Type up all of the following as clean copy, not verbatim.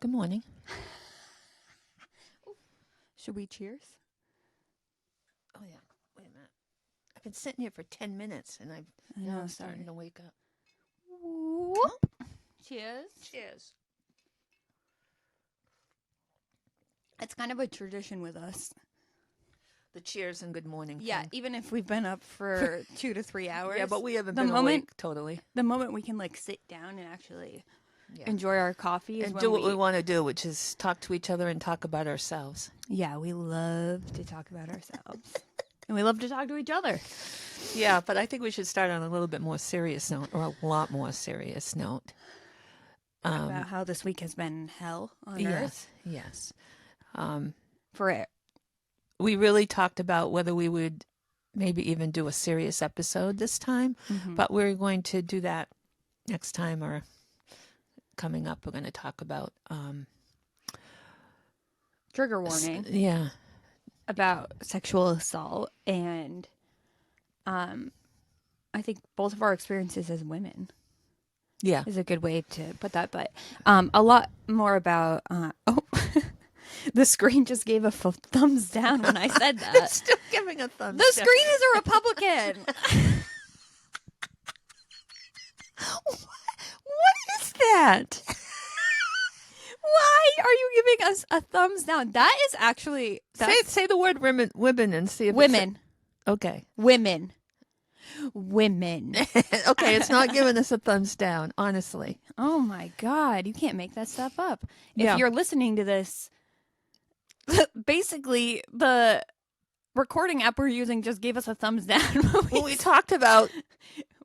Good morning. Should we cheers? Oh, yeah. Wait a minute. I've been sitting here for 10 minutes and I'm starting to wake up. Whoop. Cheers. Cheers. It's kind of a tradition with us. The cheers and good morning. Yeah, thing. even if we've been up for 2 to 3 hours. Yeah, but we haven't the been moment, awake totally. The moment we can sit down and actually enjoy our coffee is and when do what we want to do, which is talk to each other and talk about ourselves. Yeah, we love to talk about ourselves. And we love to talk to each other. Yeah, but I think we should start on a little bit more serious note, or a lot more serious note. About how this week has been hell on earth. Yes. For it. We really talked about whether we would maybe even do a serious episode this time, but we're going to do that next time or coming up. We're going to talk about trigger warning. Yeah. About sexual assault and I think both of our experiences as women. Yeah. Is a good way to put that, but a lot more about the screen just gave a thumbs down when I said that. It's still giving a thumbs down. The screen is a Republican. What is that? Why are you giving us a thumbs down? That is actually say the word women and see if women. Okay. Women. Okay, it's not giving us a thumbs down, honestly. Oh my God, you can't make that stuff up. Yeah. If you're listening to this, basically the recording app we're using just gave us a thumbs down. When we talked about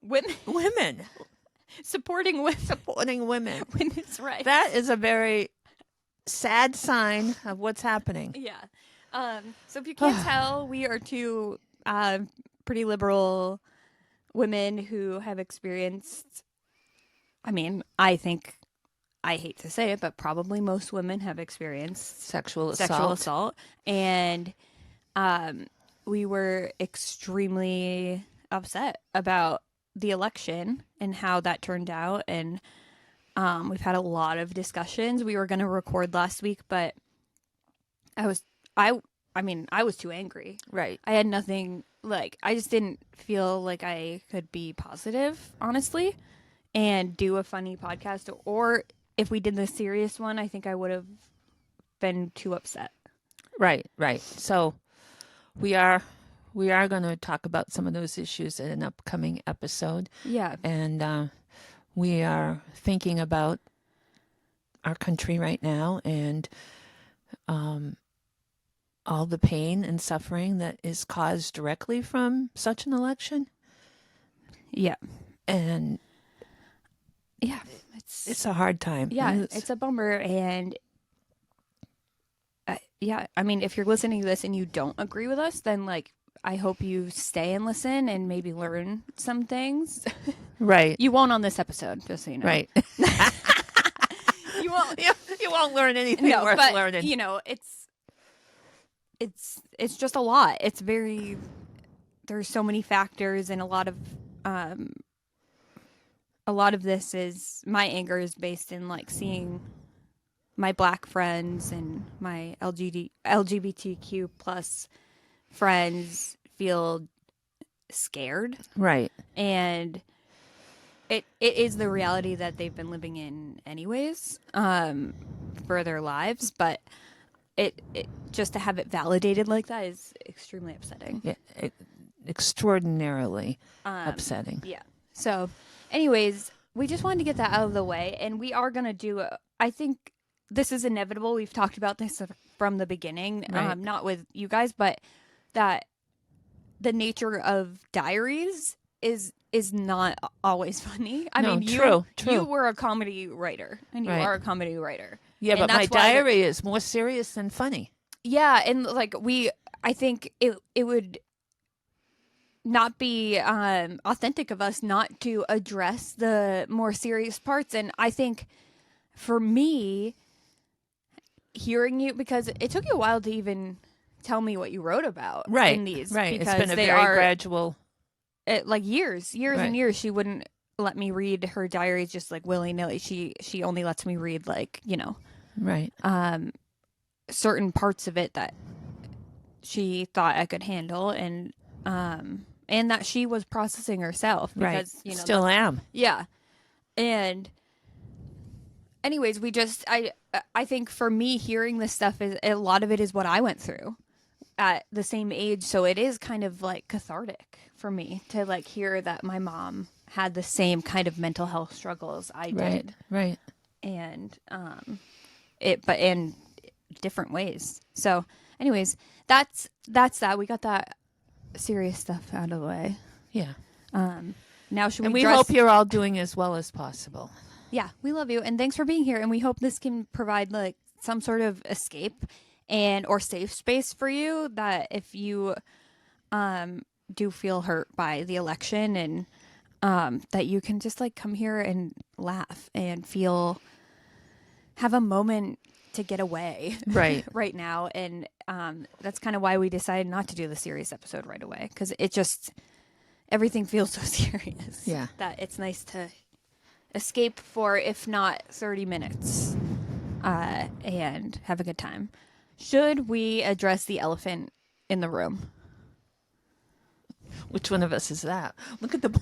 women. Supporting women. Women's rights. That is a very sad sign of what's happening. Yeah. So if you can't tell, we are two pretty liberal women who have experienced, I think, I hate to say it, but probably most women have experienced sexual assault. And we were extremely upset about the election and how that turned out. And we've had a lot of discussions. We were going to record last week, but I was too angry. Right. I had nothing, I just didn't feel like I could be positive, honestly, and do a funny podcast. Or if we did the serious one, I think I would have been too upset. Right. So we are going to talk about some of those issues in an upcoming episode. Yeah. And we are thinking about our country right now and all the pain and suffering that is caused directly from such an election. Yeah. And yeah, it's a hard time. Yeah, it's a bummer. And if you're listening to this and you don't agree with us, then I hope you stay and listen and maybe learn some things. Right. You won't on this episode, just so you know. Right. You won't. You won't learn anything worth learning. It's just a lot. It's there's so many factors, and a lot of this is my anger is based in seeing my Black friends and my LGBTQ plus friends feel scared. Right. And it is the reality that they've been living in anyways for their lives, but it just to have it validated like that is extremely upsetting. Yeah, extraordinarily upsetting. Yeah. So anyways, we just wanted to get that out of the way, and we are going to do I think this is inevitable. We've talked about this from the beginning, right. Not with you guys, but that the nature of diaries is not always funny. True. You were a comedy writer, and you are a comedy writer. Yeah, and but my diary is more serious than funny. Yeah, and I think it would not be authentic of us not to address the more serious parts. And I think for me, hearing you, because it took you a while to even tell me what you wrote about in these. Right, because it's been a very gradual... years and years. She wouldn't let me read her diaries just willy-nilly. She only lets me read Right. certain parts of it that she thought I could handle, and that she was processing herself because right. Still am. yeah. And anyways, I think for me, hearing this stuff is a lot of it is what I went through at the same age, so it is kind of like cathartic for me to like hear that my mom had the same kind of mental health struggles I Right. did, Right. and but in different ways. So anyways, that's that. We got that serious stuff out of the way. Yeah. Now should And we we dress- hope you're all doing as well as possible. Yeah, we love you, and thanks for being here, and we hope this can provide like some sort of escape and or safe space for you, that if you do feel hurt by the election, and that you can just like come here and laugh and have a moment to get away Right. right now. And that's kind of why we decided not to do the serious episode right away, because it just everything feels so serious. Yeah. That it's nice to escape for, if not 30 minutes, and have a good time. Should we address the elephant in the room? Which one of us is that? Look at the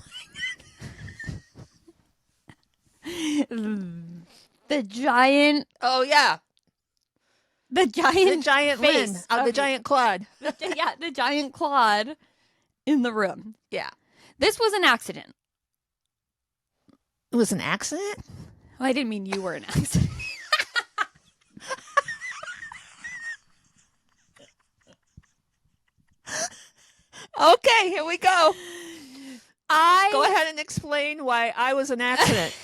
The giant, Oh yeah. the giant, The giant face Lynn. of The giant Claude. the giant Claude in the room. Yeah. This was an accident. It was an accident? Well, I didn't mean you were an accident. Okay, here we go. I Go ahead and explain why I was an accident.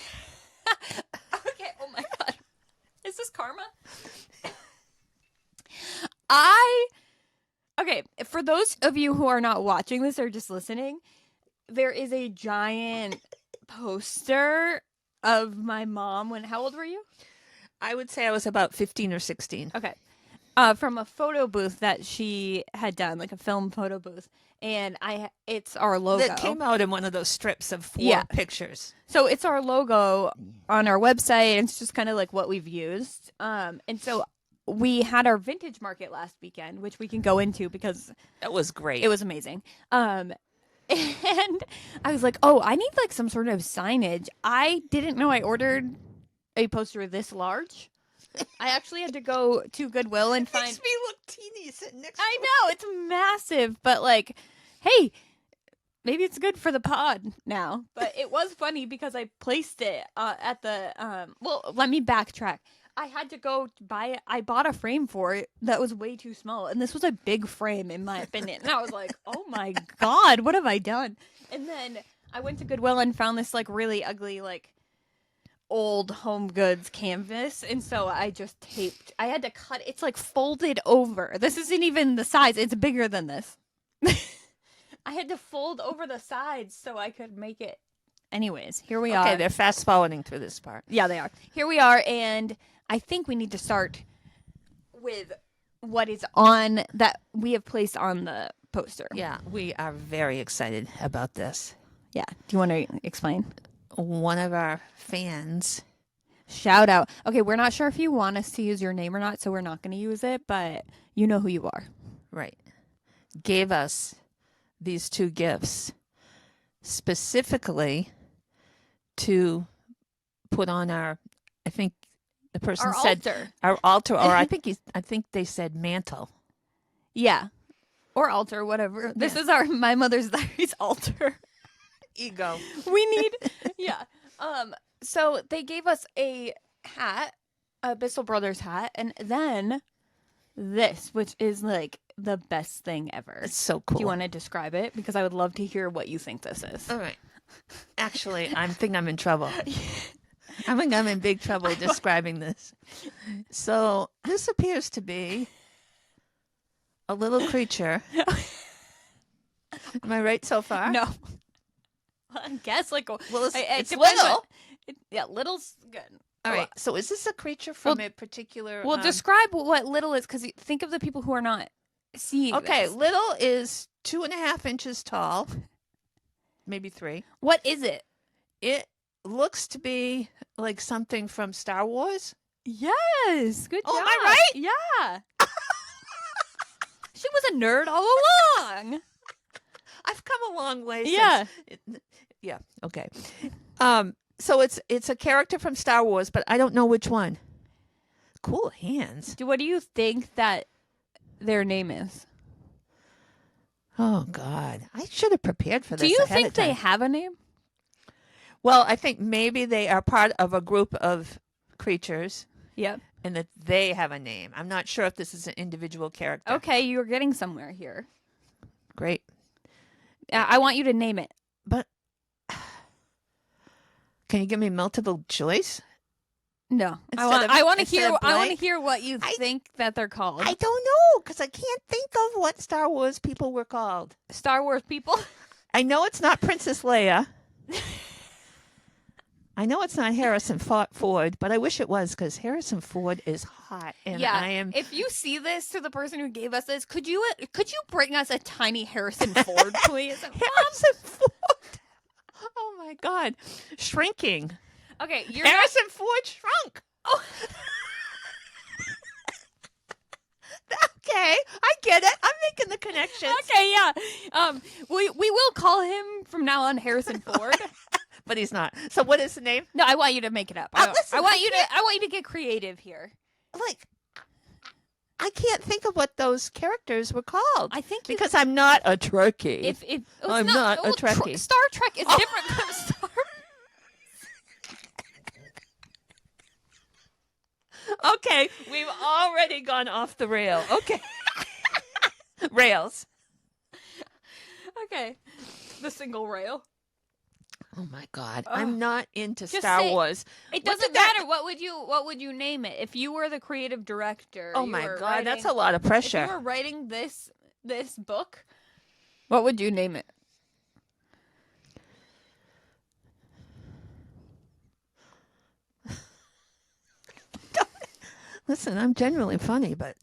Okay, oh my god. Is this karma? Okay, for those of you who are not watching this or just listening, there is a giant poster of my mom when, how old were you? I would say I was about 15 or 16. Okay. From a photo booth that she had done, like a film photo booth, and it's our logo. That came out in one of those strips of 4 Yeah. pictures. So it's our logo on our website, and it's just kind of like what we've used. And so we had our vintage market last weekend, which we can go into because That was great. it was amazing. And I was like, oh, I need like some sort of signage. I didn't know I ordered a poster this large. I actually had to go to Goodwill and find. Makes me look teeny sitting next I know it's massive, but like, hey, maybe it's good for the pod now. But it was funny because I placed it at the. Well, let me backtrack. I had to go buy it. I bought a frame for it that was way too small, and this was a big frame in my opinion. And I was like, "Oh my god, what have I done?" And then I went to Goodwill and found this like really ugly like old Home Goods canvas, and so I just taped. I had to cut. It's like folded over. This isn't even the size. It's bigger than this. I had to fold over the sides so I could make it. Anyways, here we are. Okay, they're fast forwarding through this part. Yeah, they are. Here we are, and I think we need to start with what is on that we have placed on the poster. Yeah, we are very excited about this. Yeah. Do you want to explain? One of our fans, Shout out. Okay, we're not sure if you want us to use your name or not, so we're not going to use it, but you know who you are. right, gave us these 2 gifts specifically to put on our, I think the person Our said altar. our altar, or I think they said mantle. Yeah. Or altar, whatever. This is my mother's diary's altar. Ego. We need yeah. So they gave us a hat, a Bissell Brothers hat, and then this, which is like the best thing ever. It's so cool. Do you want to describe it? Because I would love to hear what you think this is. All right. Actually, I think I'm in trouble. I think I'm in big trouble describing this. So this appears to be a little creature. Am I right so far? No. I guess like Well, it's it depends little. on- yeah, little's good. All right. So is this a creature from a particular? Well, describe what little is, because think of the people who are not seeing. Okay, this. little is 2.5 inches tall, maybe 3. What is it? It looks to be like something from Star Wars. Yes. Good Oh, job. am I right? Yeah. She was a nerd all along. I've come a long way. Yeah. Yeah. Okay. So it's a character from Star Wars, but I don't know which one. Cool hands. What do you think that their name is? Oh God, I should have prepared for this. Do you ahead think of time. they have a name? Well, I think maybe they are part of a group of creatures, Yep. and that they have a name. I'm not sure if this is an individual character. Okay, you're getting somewhere here. Great, I want you to name it. but can you give me multiple choice? No, Instead of- I want to instead hear. of I want to blank? hear what you think that they're called. I don't know because I can't think of what Star Wars people were called. Star Wars people. I know it's not Princess Leia. I know it's not Harrison Ford, but I wish it was because Harrison Ford is hot, and Yeah. I am. If you see this to the person who gave us this, could you bring us a tiny Harrison Ford, please? Harrison Ford. Oh my God, shrinking. Okay, you're Harrison Ford shrunk. Oh. Okay, I get it. I'm making the connections. Okay, yeah. We will call him from now on Harrison Ford. But he's not. So what is the name? No, I want you to make it up. Listen, I want you to get creative here. Like, I can't think of what those characters were called. I think you- because I'm not a Trekkie. If I'm not a Trekkie. Star Trek is different from Star. Okay, we've already gone off the rail. Okay. Rails. Okay, the single rail. Oh my God. Ugh. I'm not into Just Star say- Wars. It What doesn't did that- matter. What would you name it if you were the creative director? Oh you my were God, that's a writing- lot of If you pressure. were writing this book, what would you name it? Listen, I'm generally funny, but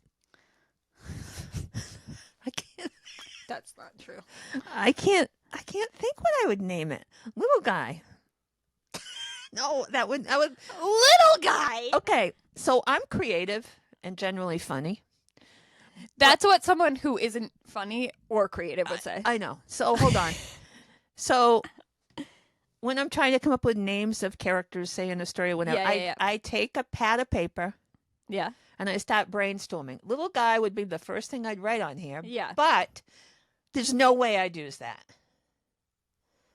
I can't That's not true. I can't think what I would name it. Little guy. No, I would Little guy. Okay, so I'm creative and generally funny. That's what someone who isn't funny or creative would say. I know. So hold on. So when I'm trying to come up with names of characters, say in a story or whatever, Yeah. I take a pad of paper Yeah. and I start brainstorming. Little guy would be the first thing I'd write on here. Yeah. But there's no way I'd use that.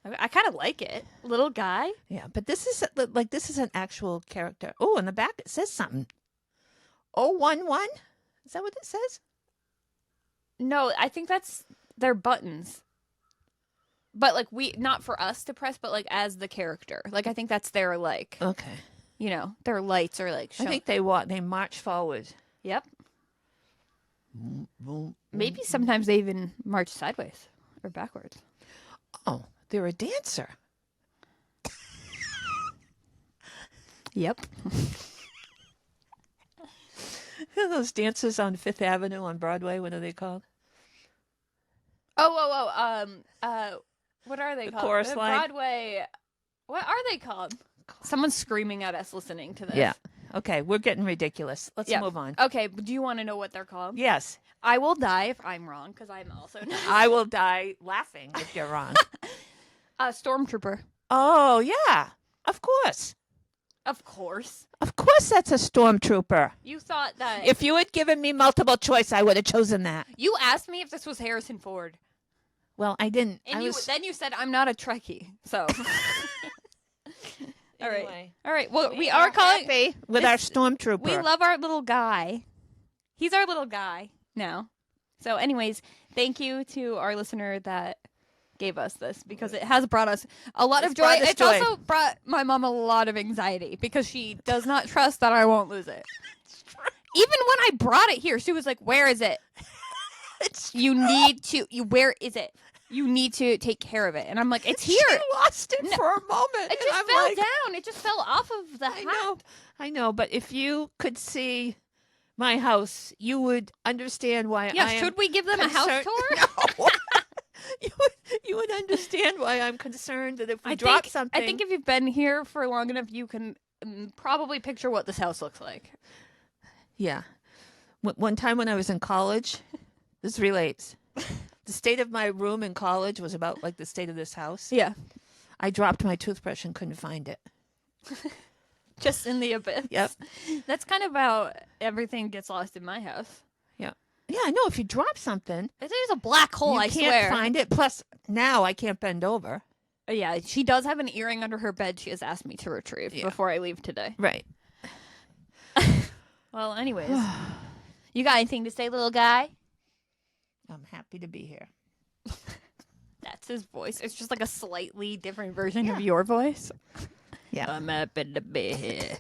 I kind of like it. Little guy. Yeah, but this is an actual character. Oh, in the back it says something. 011? Is that what it says? No, I think that's their buttons. But like not for us to press, but like as the character. Like I think that's their like, Okay. their lights are like. I think they march forward. Yep. Boom, boom. Maybe sometimes they even march sideways or backwards. Oh, they're a dancer. Yep. Those dancers on Fifth Avenue on Broadway, what are they called? What are they The called? chorus line? Broadway. What are they called? Someone's screaming at us listening to this. Yeah. Okay, we're getting ridiculous. Let's Yeah. move on. Okay, but do you want to know what they're called? Yes, I will die if I'm wrong because I'm also not. I will die laughing if you're wrong. Stormtrooper. Oh, yeah. Of course. Of course. Of course that's a stormtrooper. You thought that. If you had given me multiple choice, I would have chosen that. You asked me if this was Harrison Ford. Well, I didn't. And then you said I'm not a Trekkie. So. All right. Anyway. All right. Well, we are calling. happy with our stormtrooper. We love our little guy. He's our little guy now. So, anyways, thank you to our listener that gave us this because it has brought us a lot of joy. brought us It's joy. also brought my mom a lot of anxiety because she does not trust that I won't lose it. Even when I brought it here, she was like, "Where is it? Where is it? You need to take care of it." And I'm like, "It's here." She lost it No, for a moment. It and just I'm fell like, down. It just fell off of the hat. I know, but if you could see my house, you would understand why Yeah, I am should we give them a house concerned- tour? No. you would understand why I'm concerned that if we I drop think, something. I think if you've been here for long enough, you can probably picture what this house looks like. Yeah. One time when I was in college, this relates. The state of my room in college was about like the state of this house. Yeah. I dropped my toothbrush and couldn't find it. Just in the abyss. Yep. That's kind of how everything gets lost in my house. Yeah. Yeah, I know. If you drop something, There's a black hole, you I can't swear. find it. Plus, now I can't bend over. Yeah, she does have an earring under her bed she has asked me to retrieve before I leave today. Right. Well, anyways. You got anything to say, little guy? I'm happy to be here. That's his voice. It's just like a slightly different version of your voice. Yeah. I'm happy to be here.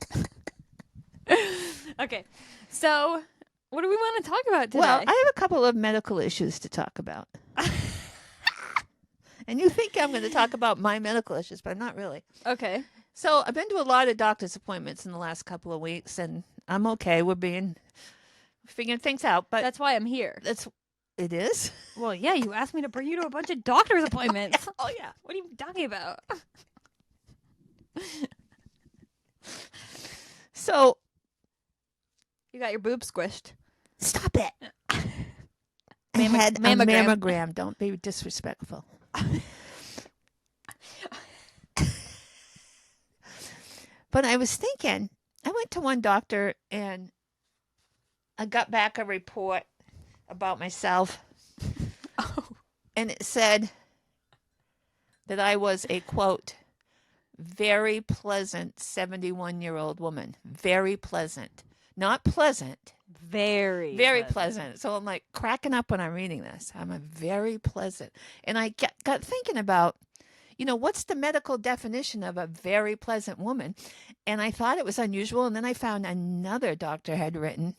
Okay, so what do we want to talk about today? Well, I have a couple of medical issues to talk about. And you think I'm going to talk about my medical issues, but I'm not really. Okay. So I've been to a lot of doctor's appointments in the last couple of weeks, and I'm okay. We're figuring things out, but That's why I'm here. it is. Well, yeah, you asked me to bring you to a bunch of doctor's appointments. Oh yeah. What are you talking about? So You got your boob squished. stop it. I had a mammogram. mammogram. Don't be disrespectful. But I was thinking, I went to one doctor and I got back a report about myself. Oh. And it said that I was a, quote, very pleasant 71-year-old woman. Very pleasant. Not pleasant. Very Pleasant. So I'm like cracking up when I'm reading this. I'm a very pleasant. And I got thinking about, what's the medical definition of a very pleasant woman? And I thought it was unusual. And then I found another doctor had written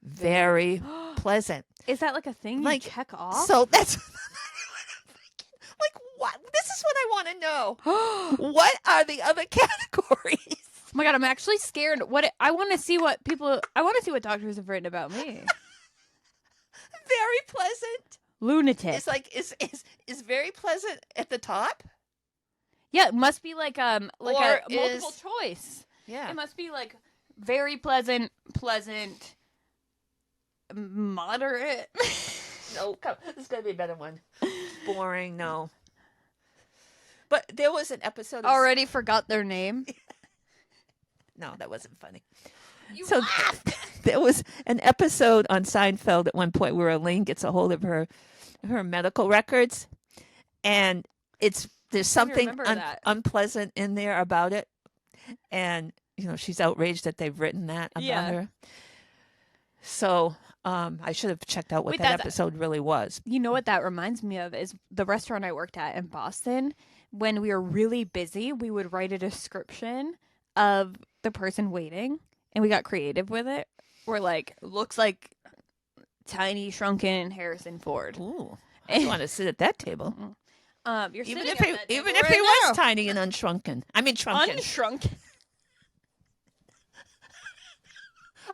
very pleasant. Is that like a thing you Like, check off? So that's what I'm thinking. Like, what? This is what I want to know. What are the other categories? Oh my god, I'm actually scared. I want to see what doctors have written about me. Very pleasant. Lunatic. It's like is very pleasant at the top? Yeah, it must be like a Or multiple choice. Yeah. It must be like very pleasant, moderate. No, come. There's got to be a better one. Boring. No. But there was an episode of Already forgot their name. No, that wasn't funny. You So there was an episode on Seinfeld at one point where Elaine gets a hold of her medical records, and there's something remember that. unpleasant in there about it, and she's outraged that they've written that about her. So I should have checked out what that episode really was. You know what that reminds me of is the restaurant I worked at in Boston. When we were really busy, we would write a description of the person waiting, and we got creative with it. We're like, looks like tiny, shrunken Harrison Ford. Ooh, I want to sit at that table. You're Even sitting if at he that table even if right he was now. tiny and unshrunken. I mean shrunken. Unshrunken.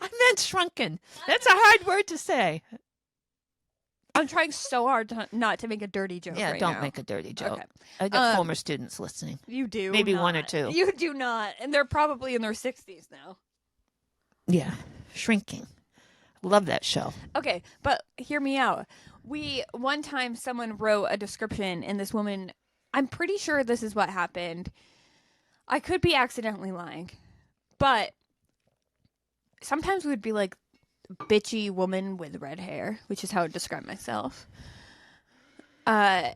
I meant shrunken. That's a hard word to say. I'm trying so hard not to make a dirty joke. Yeah, right don't now. make a dirty joke. Okay. I got former students listening. You do. Maybe not. one or two. You do not. And they're probably in their 60s now. Yeah, shrinking. Love that show. Okay, but hear me out. One time someone wrote a description, and this woman, I'm pretty sure this is what happened. I could be accidentally lying, but sometimes we would be like, bitchy woman with red hair, which is how I would describe myself. But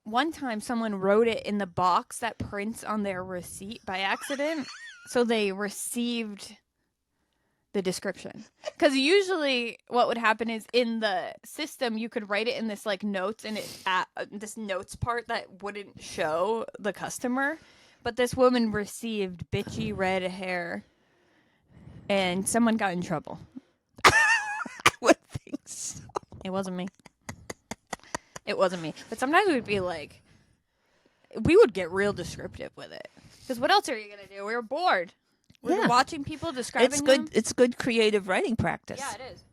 one time someone wrote it in the box that prints on their receipt by accident, so they received the description. Because usually what would happen is in the system you could write it in this like notes and this notes part that wouldn't show the customer. But this woman received bitchy red hair, and someone got in trouble. I would think so. It wasn't me. It wasn't me. But sometimes we'd be like, we would get real descriptive with it. Because what else are you gonna do? We were bored. We were watching people describing It's good. them. It's good creative writing practice. Yeah, it is.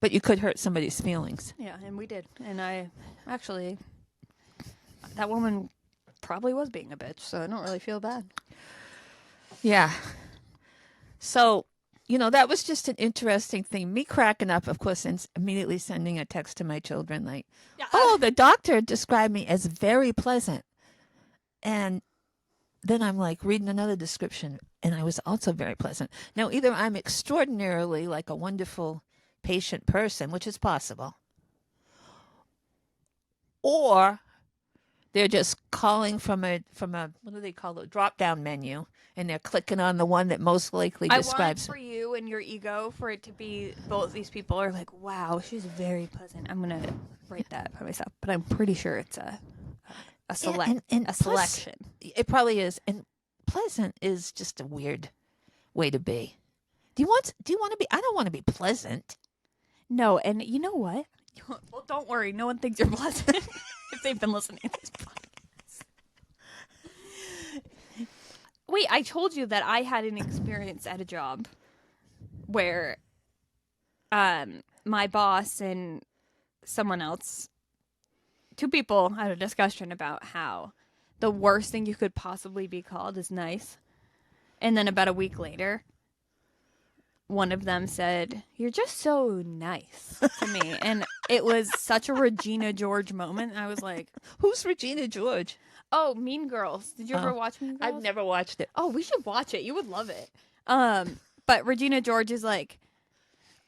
But you could hurt somebody's feelings. Yeah, and we did. And I actually, that woman probably was being a bitch, so I don't really feel bad. Yeah. So, that was just an interesting thing. Me cracking up, of course, and immediately sending a text to my children like, Yeah, oh, the doctor described me as very pleasant. And then I'm like reading another description, and I was also very pleasant. Now, either I'm extraordinarily like a wonderful patient person, which is possible, or they're just calling from a what do they call it, drop down menu, and they're clicking on the one that most likely I want describes. for you and your ego for it to be both these people are like, wow, she's very pleasant. I'm gonna write that by myself, but I'm pretty sure it's a plus, selection. It probably is, and pleasant is just a weird way to be. Do you want to be? I don't want to be pleasant. No, and you know what? Well, don't worry. No one thinks you're pleasant if they've been listening to this podcast. Wait, I told you that I had an experience at a job where my boss and someone else, two people, had a discussion about how the worst thing you could possibly be called is nice. And then about a week later, one of them said, "You're just so nice" to me. And it was such a Regina George moment. I was like, Who's Regina George? oh, Mean Girls. Did you ever watch Mean Girls? I've never watched it. Oh, we should watch it. You would love it. But Regina George is like,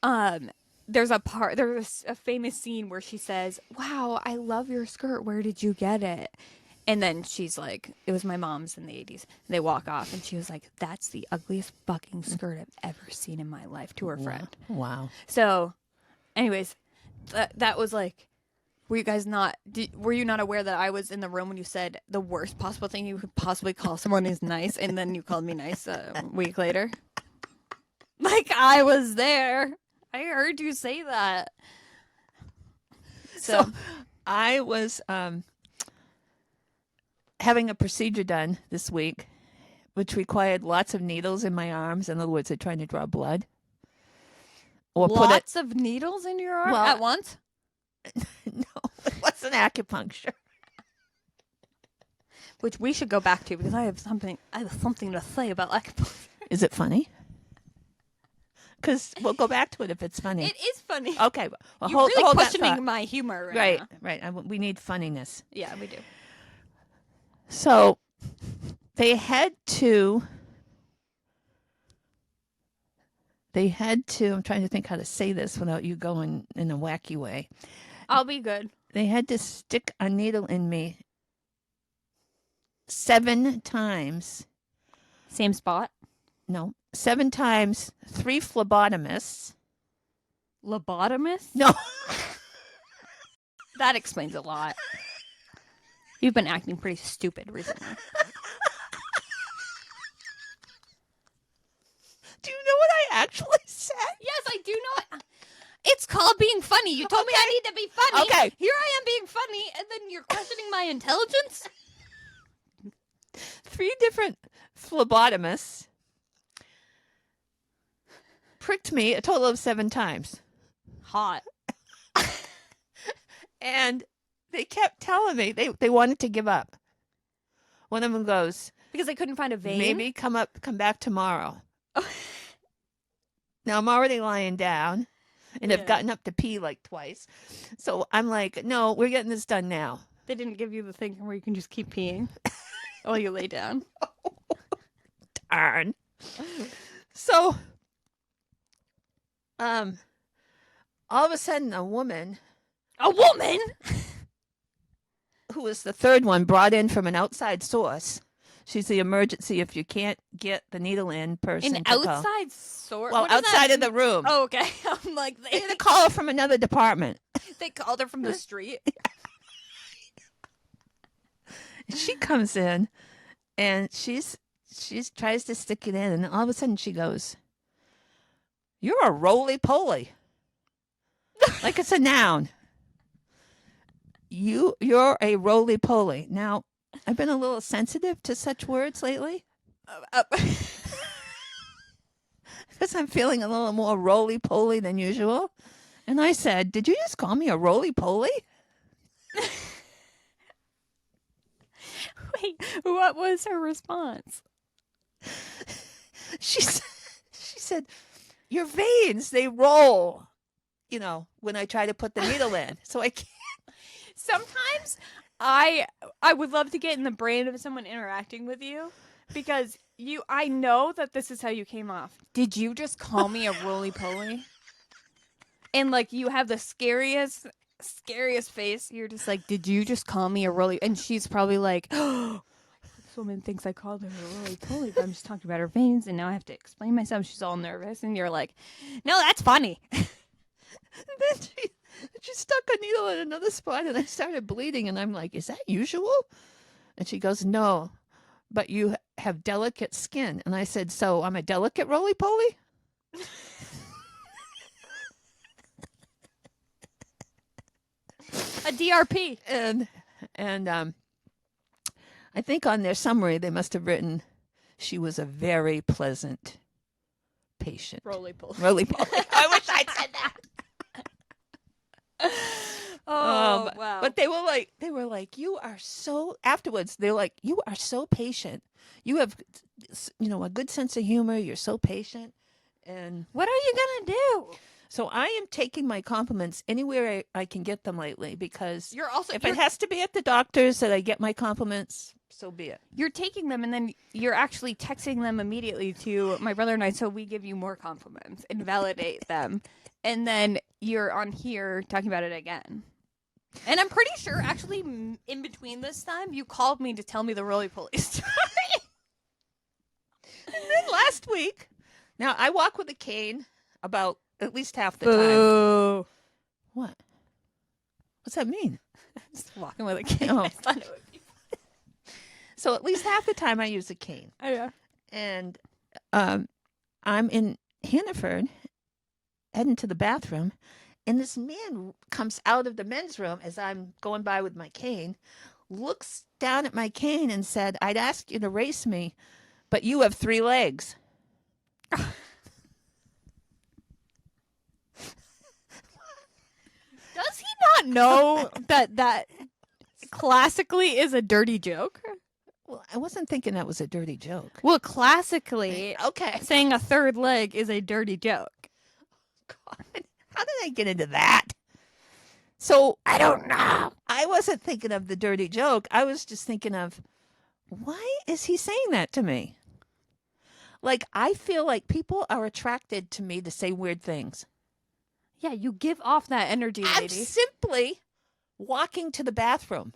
there's a famous scene where she says, "Wow, I love your skirt. Where did you get it?" And then she's like, "It was my mom's in the 80s." They walk off, and she was like, "That's the ugliest fucking skirt I've ever seen in my life," to her friend. Wow. So, anyways, that was like, were you not aware that I was in the room when you said the worst possible thing you could possibly call someone is nice, and then you called me nice a week later? Like, I was there. I heard you say that. So I was having a procedure done this week, which required lots of needles in my arms. In other words, they're trying to draw blood. Or lots of needles in your arm at once? No, it wasn't acupuncture. Which we should go back to because I have something to say about acupuncture. Is it funny? Because we'll go back to it if it's funny. It is funny. Okay. Well, You're really questioning my humor right now. Right. We need funniness. Yeah, we do. So they had to, I'm trying to think how to say this without you going in a wacky way. I'll be good. They had to stick a needle in me 7 times. Same spot? No, 7 times, 3 phlebotomists. Lobotomist? No. That explains a lot. You've been acting pretty stupid recently. Do you know what I actually said? Yes, I do know. It's called being funny. You told me I need to be funny. Okay. Here I am being funny, and then you're questioning my intelligence? 3 different phlebotomists pricked me a total of 7 times. Hot. And they kept telling me they wanted to give up. One of them goes, Because they couldn't find a vein? maybe come back tomorrow. Now I'm already lying down and have gotten up to pee like twice. So I'm like, no, we're getting this done now. They didn't give you the thing where you can just keep peeing while you lay down. Darn. So, all of a sudden, a woman who was the third one brought in from an outside source. She's the emergency if you can't get the needle in person. An outside source? Well, outside of the room. Oh, okay. I'm like, They had to call her from another department. They called her from the street. She comes in, and she tries to stick it in, and all of a sudden she goes, "You're a roly-poly." Like it's a noun. You're a roly-poly. Now, I've been a little sensitive to such words lately. Because I'm feeling a little more roly-poly than usual. And I said, "Did you just call me a roly-poly?" Wait, what was her response? She said, your veins, they roll, when I try to put the needle in. So I can't. Sometimes I would love to get in the brain of someone interacting with you because I know that this is how you came off. Did you just call me a roly-poly? And like you have the scariest face. You're just like, did you just call me a roly? And she's probably like, oh, this woman thinks I called her a roly-poly, but I'm just talking about her veins, and now I have to explain myself. She's all nervous, and you're like, no, that's funny. And then she stuck a needle in another spot, and I started bleeding, and I'm like, is that usual? And she goes, no, but you have delicate skin. And I said, so I'm a delicate roly-poly? A DRP. And I think on their summary they must have written, she was a very pleasant patient. Roly-poly. Roly-poly. I wish I'd said that. Wow. But they were like, you are so, afterwards, they're like, you are so patient. You have, a good sense of humor. You're so patient. And what are you going to do? so I am taking my compliments anywhere I can get them lately, because if it has to be at the doctor's that I get my compliments, so be it. You're taking them and then you're actually texting them immediately to my brother and I, so we give you more compliments and validate them. And then you're on here talking about it again. And I'm pretty sure, actually, in between this time, you called me to tell me the roly-poly story. And then last week, now I walk with a cane about at least half the Boo. time. What? What's that mean? Just walking with a cane. Oh. I thought it would be So at least half the time I use a cane. Oh, yeah. And I'm in Hannaford, heading to the bathroom, and this man comes out of the men's room as I'm going by with my cane, looks down at my cane and said, I'd ask you to race me, but you have 3 legs. Does he not know that classically is a dirty joke? Well, I wasn't thinking that was a dirty joke. Well, classically, Okay. saying a third leg is a dirty joke. God, how did I get into that? So I don't know. I wasn't thinking of the dirty joke. I was just thinking of, why is he saying that to me? Like, I feel like people are attracted to me to say weird things. Yeah, you give off that energy, I'm lady. simply walking to the bathroom.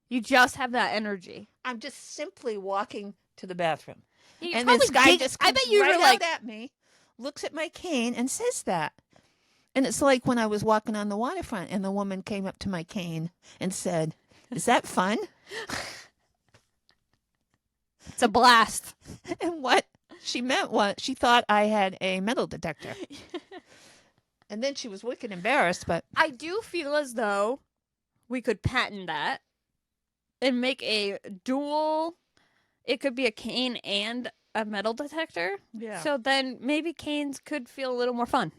You just have that energy. I'm just simply walking to the bathroom. Yeah, And this guy just comes I bet you right were like, out at me, looks at my cane, and says that. And it's like when I was walking on the waterfront and the woman came up to my cane and said, is that fun? it's a blast. And what she meant was she thought I had a metal detector. And then she was wicked embarrassed, but I do feel as though we could patent that and make a dual. It could be a cane and a metal detector. yeah. So then maybe canes could feel a little more fun.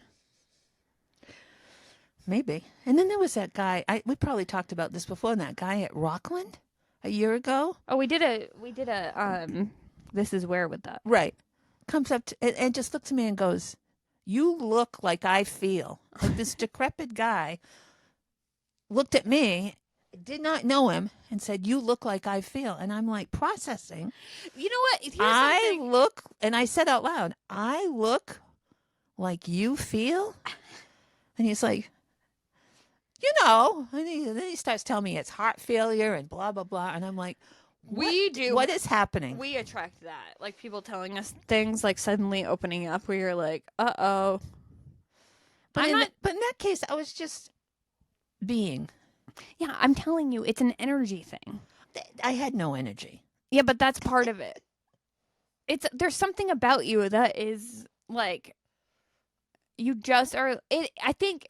Maybe. And then there was that guy, we probably talked about this before, that guy at Rockland a year ago. Oh, we did a this is where with that. Right. Comes up to, and just looks at me and goes, you look like I feel. Like this decrepit guy looked at me, did not know him, and said, you look like I feel. And I'm like processing. You know what? Here's I something. look, and I said out loud, I look like you feel? And he's like, and then he starts telling me it's heart failure and blah, blah, blah. And I'm like, what is happening? We attract that. Like people telling us things, like suddenly opening up where you're like, uh-oh. But in that case, I was just being. Yeah, I'm telling you, it's an energy thing. I had no energy. Yeah, but that's part of it. There's something about you that is like, you just are. I think.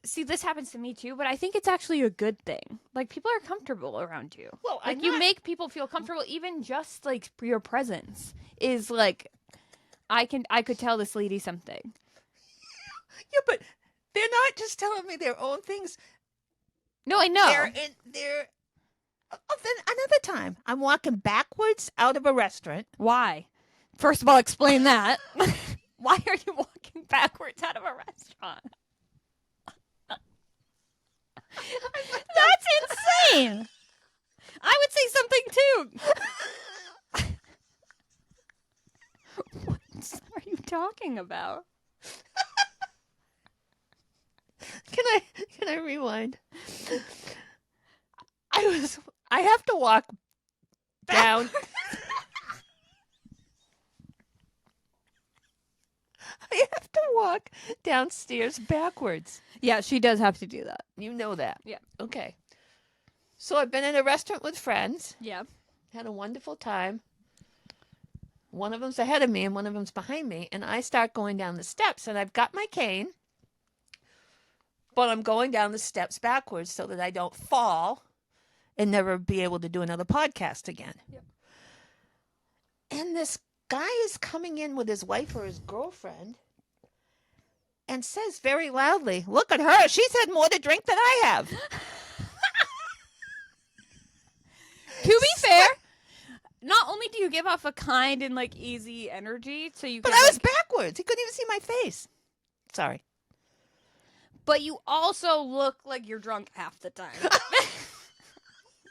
See, this happens to me too, but I think it's actually a good thing. Like people are comfortable around you. Well, like you make people feel comfortable. Even just like your presence is like, I could tell this lady something. Yeah, but they're not just telling me their own things. No, I know. Oh, then another time, I'm walking backwards out of a restaurant. Why? First of all, explain that. Why are you walking backwards out of a restaurant? That's insane. I would say something too. What are you talking about? Can I rewind? I have to walk down. I have to walk downstairs backwards. Yeah, she does have to do that. You know that. Yeah. Okay. So I've been in a restaurant with friends. Yeah. Had a wonderful time. One of them's ahead of me and one of them's behind me. And I start going down the steps and I've got my cane. But I'm going down the steps backwards so that I don't fall and never be able to do another podcast again. Yep. And this guy is coming in with his wife or his girlfriend and says very loudly, "Look at her. She's had more to drink than I have." To be fair, not only do you give off a kind and like easy energy, so you But can, I was like, backwards. He couldn't even see my face. Sorry. but you also look like you're drunk half the time.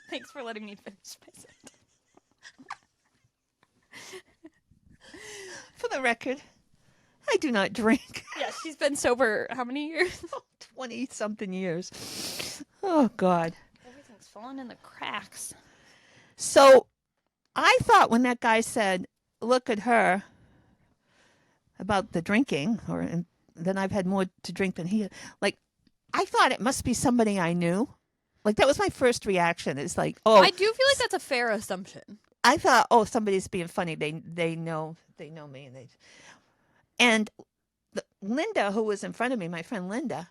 Thanks for letting me finish my sentence. For the record, I do not drink. Yeah, she's been sober how many years? 20-something years. Oh, God. Everything's falling in the cracks. So I thought when that guy said, "Look at her," about the drinking, and then I've had more to drink than he had. Like, I thought it must be somebody I knew. Like, that was my first reaction. It's like, oh, I do feel like that's a fair assumption. I thought, oh, somebody's being funny. They know me, and Linda, who was in front of me, my friend Linda,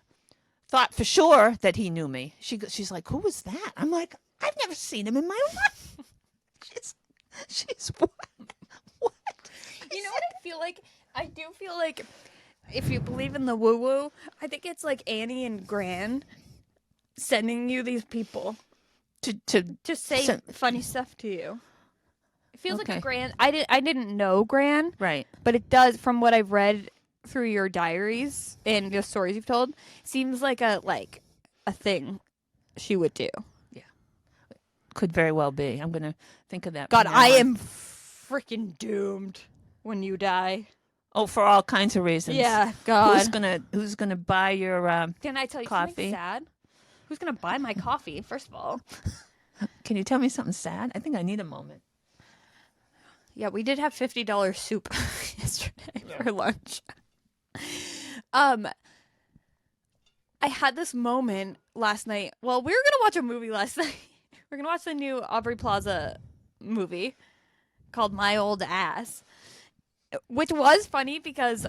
thought for sure that he knew me. She's like, "Who was that?" I'm like, "I've never seen him in my life." she's what? You know what I feel like? I do feel like if you believe in the woo-woo, I think it's like Annie and Gran sending you these people To say send- funny stuff to you. It feels like Okay. a Gran. I didn't know Gran, right. but it does, from what I've read through your diaries and the stories you've told, seems like a thing she would do. Could very well be. I'm gonna think of that. God, from now I on. am freaking doomed when you die. Oh, for all kinds of reasons. Yeah, God. Who's gonna buy your? Can I tell you coffee? something sad? Who's gonna buy my coffee? First of all, Can you tell me something sad? I think I need a moment. yeah, we did have $50 soup yesterday for lunch. I had this moment last night. Well, we were gonna watch a movie last night. We're gonna watch the new Aubrey Plaza movie called My Old Ass, which was funny because,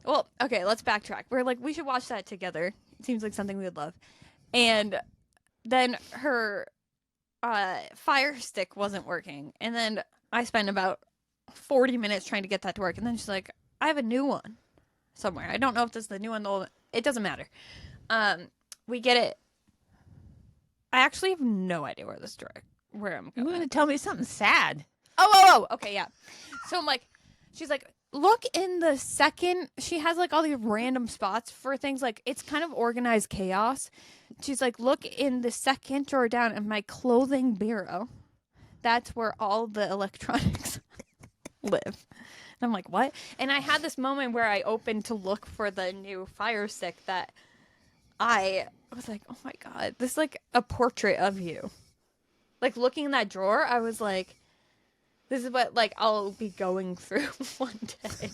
well, okay, let's backtrack. We're like, we should watch that together. It seems like something we would love. And then her Fire Stick wasn't working, and then I spent about 40 minutes trying to get that to work, and then she's like, "I have a new one somewhere. I don't know if this is the new one, though. It doesn't matter." We get it. I actually have no idea where I'm You're going. gonna tell me something sad. Oh, okay, yeah. So I'm like, she's like, look in the second. She has like all these random spots for things. Like, it's kind of organized chaos. She's like, look in the second drawer down in my clothing bureau. That's where all the electronics live. And I'm like, what? And I had this moment where I opened to look for the new Fire Stick that I was like, oh my God, this is like a portrait of you. Like, looking in that drawer, I was like, this is what, like, I'll be going through one day.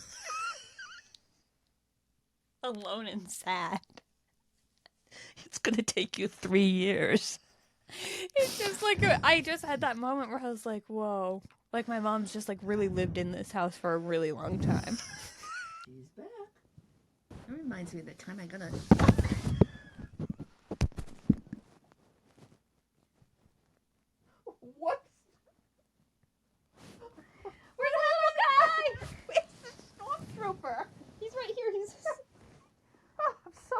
Alone and sad. It's gonna take you 3 years. It's just like, I just had that moment where I was like, whoa. Like, my mom's just, like, really lived in this house for a really long time. She's back. That reminds me of the time I got a. What? Where's the little guy? Where's the stormtrooper? He's right here. He's Oh, I'm so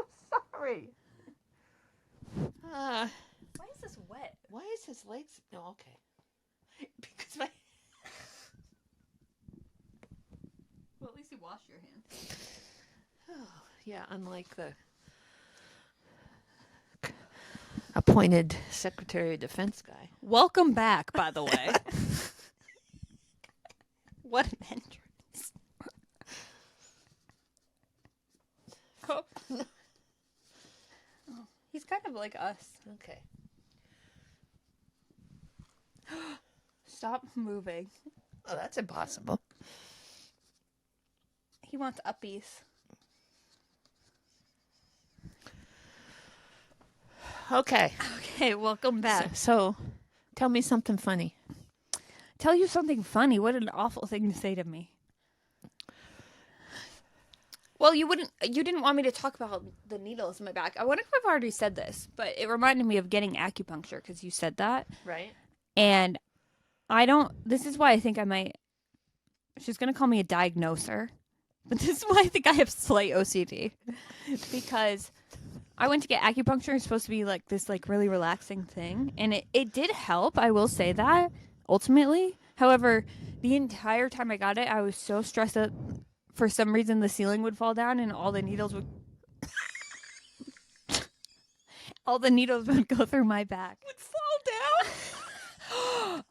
sorry. Why is this wet? Why is his legs? No, okay. you wash your hands. Yeah, unlike the appointed Secretary of Defense guy. Welcome back, by the way. What an entrance. Oh. He's kind of like us. Okay. Stop moving. Oh, that's impossible. He wants uppies. Okay. Okay, welcome back. So, tell me something funny. Tell you something funny. What an awful thing to say to me. Well, you didn't want me to talk about the needles in my back. I wonder if I've already said this, but it reminded me of getting acupuncture because you said that. Right. And this is why I think I might, she's going to call me a diagnoser, but this is why I think I have slight OCD. Because I went to get acupuncture. It's supposed to be like this like really relaxing thing. And it did help. I will say that ultimately. However, the entire time I got it, I was so stressed that for some reason the ceiling would fall down and all the needles would go through my back. Would fall down?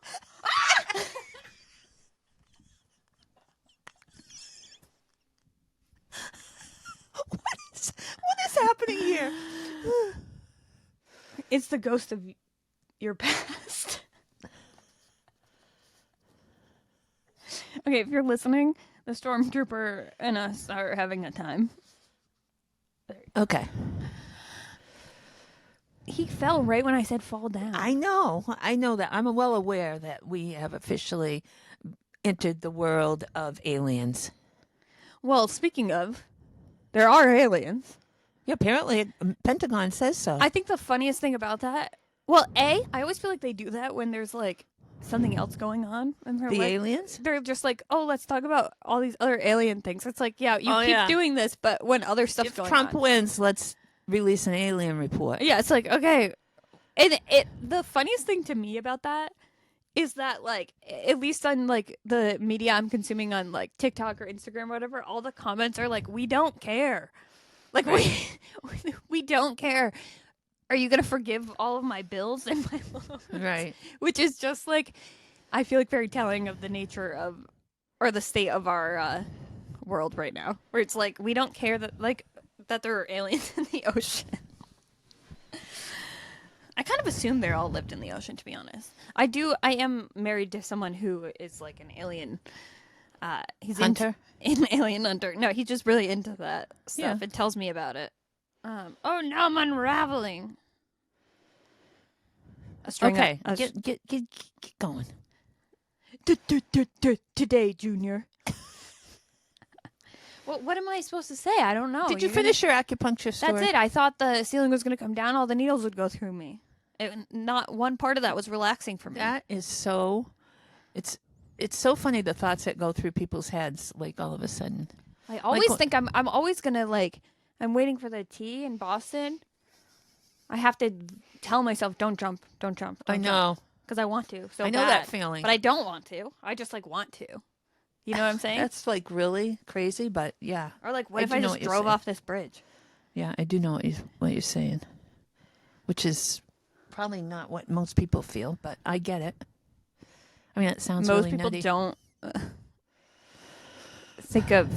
What is happening here? It's the ghost of your past. Okay, if you're listening, the stormtrooper and us are having a time. Okay. He fell right when I said fall down. I know that. I'm well aware that we have officially entered the world of aliens. Well, speaking of, there are aliens. Yeah, apparently Pentagon says so. I think the funniest thing about that, well, I always feel like they do that when there's like something else going on. And the aliens? They're just like, oh, let's talk about all these other alien things. It's like, yeah, you keep yeah. doing this, but when other stuff's If going Trump on. wins, let's release an alien report. Yeah, it's like, okay. And the funniest thing to me about that is that, like, at least on, like, the media I'm consuming on, like, TikTok or Instagram or whatever, all the comments are like, we don't care. Like, we don't care. Are you going to forgive all of my bills and my loans? Right. Which is just, like, I feel like very telling of the nature of, or the state of our world right now. Where it's like, we don't care that, like, that there are aliens in the ocean. I kind of assumed they all lived in the ocean, to be honest. I am married to someone who is like an alien. He's Hunter? An alien hunter. No, he's just really into that stuff. Yeah. And tells me about it. Oh, now I'm unraveling. Okay. Get going. Today, Junior. Well, what am I supposed to say? I don't know. Did you finish your acupuncture story? That's it. I thought the ceiling was going to come down. All the needles would go through me. Not one part of that was relaxing for me. That is so. It's so funny the thoughts that go through people's heads. Like all of a sudden, I always think I'm always gonna like. I'm waiting for the tea in Boston. I have to tell myself, don't jump. I know because I want to. So I know bad, that feeling, but I don't want to. I just like want to. You know what I'm saying? That's like really crazy, but yeah. Or like, what if I know just what you're drove saying. off this bridge? Yeah, I do know what you're saying, which is probably not what most people feel, but I get it. I mean, it sounds Most really people nutty. don't think of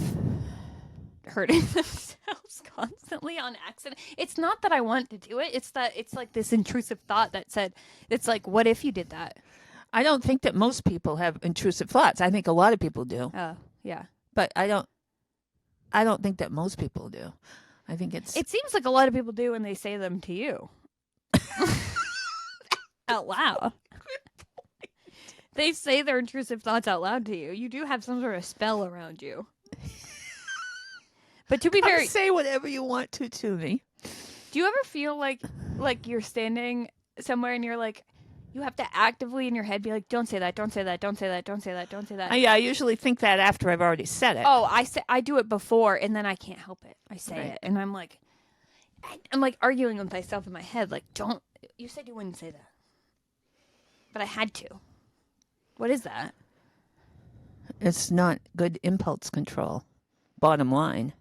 hurting themselves constantly on accident. It's not that I want to do it. It's that it's like this intrusive thought that said, it's like, what if you did that? I don't think that most people have intrusive thoughts. I think a lot of people do, Oh, yeah. but I don't think that most people do. I think It seems like a lot of people do when they say them to you. Out loud. They say their intrusive thoughts out loud to you. You do have some sort of spell around you. But to be fair, say whatever you want to me. do you ever feel like you're standing somewhere and you're like, you have to actively in your head be like, don't say that, don't say that, don't say that, don't say that, don't say that. Yeah, I usually think that after I've already said it. Oh, I do it before and then I can't help it. I say Right. it and I'm like arguing with myself in my head like, you said you wouldn't say that. But I had to. What is that? It's not good impulse control. bottom line,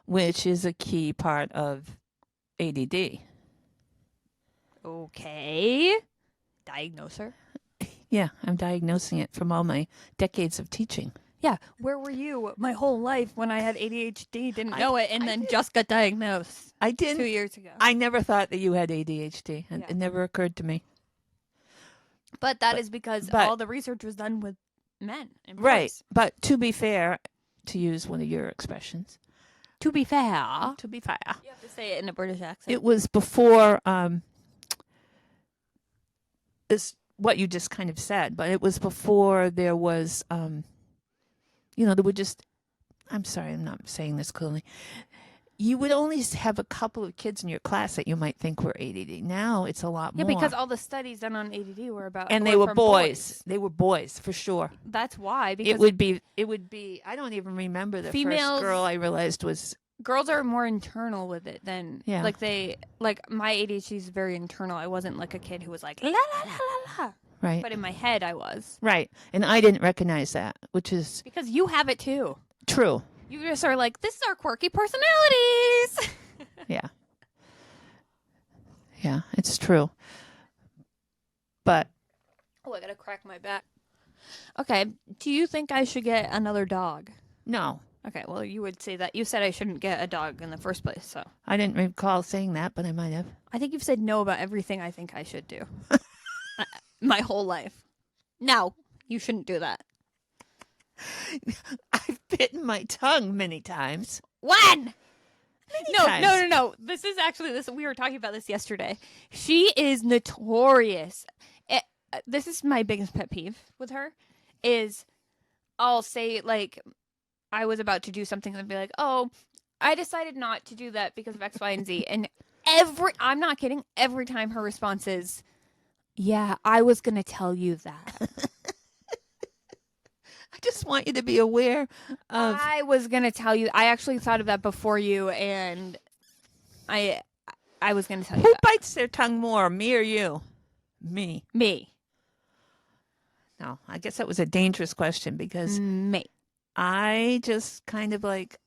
which is a key part of ADD. Okay. Diagnose her. Yeah, I'm diagnosing it from all my decades of teaching. Yeah. Where were you my whole life when I had ADHD? Didn't know it, and I then did. just got diagnosed I 2 didn't. years ago. I never thought that you had ADHD. Yeah. It never occurred to me. But that is because but- all the research was done with men. And Right. boys. But to be fair, to use one of your expressions, To be fair. to be fair, You have to say it in a British accent. it was before this what you just kind of said, but it was before there was there would just I'm sorry, I'm not saying this clearly. You would only have a couple of kids in your class that you might think were ADD. Now it's a lot more. because all the studies done on ADD were about and they were boys. They were boys for sure. That's why, because It would be I don't even remember the Females- first girl I realized was girls are more internal with it than Yeah. like my ADHD is very internal. I wasn't like a kid who was like la la la la la. right. But in my head I was. Right. And I didn't recognize that, which is Because you have it too. true. You just are like, this is our quirky personalities. Yeah. Yeah, it's true. But Oh, I gotta crack my back. Okay. Do you think I should get another dog? no, Okay, well, you would say that. You said I shouldn't get a dog in the first place, so. I didn't recall saying that, but I might have. I think you've said no about everything I think I should do. My whole life. No, you shouldn't do that. I've bitten my tongue many times. When? No, times. no. This is actually this. We were talking about this yesterday. She is notorious. This is my biggest pet peeve with her. Is I'll say like I was about to do something and be like, oh, I decided not to do that because of X, Y, and Z. And I'm not kidding. Every time her response is, yeah, I was gonna tell you that. I just want you to be aware of I was gonna tell you. I actually thought of that before you, and I was gonna tell you who that. bites their tongue more, me or you? Me. Me. No, I guess that was a dangerous question because Me. I just kind of like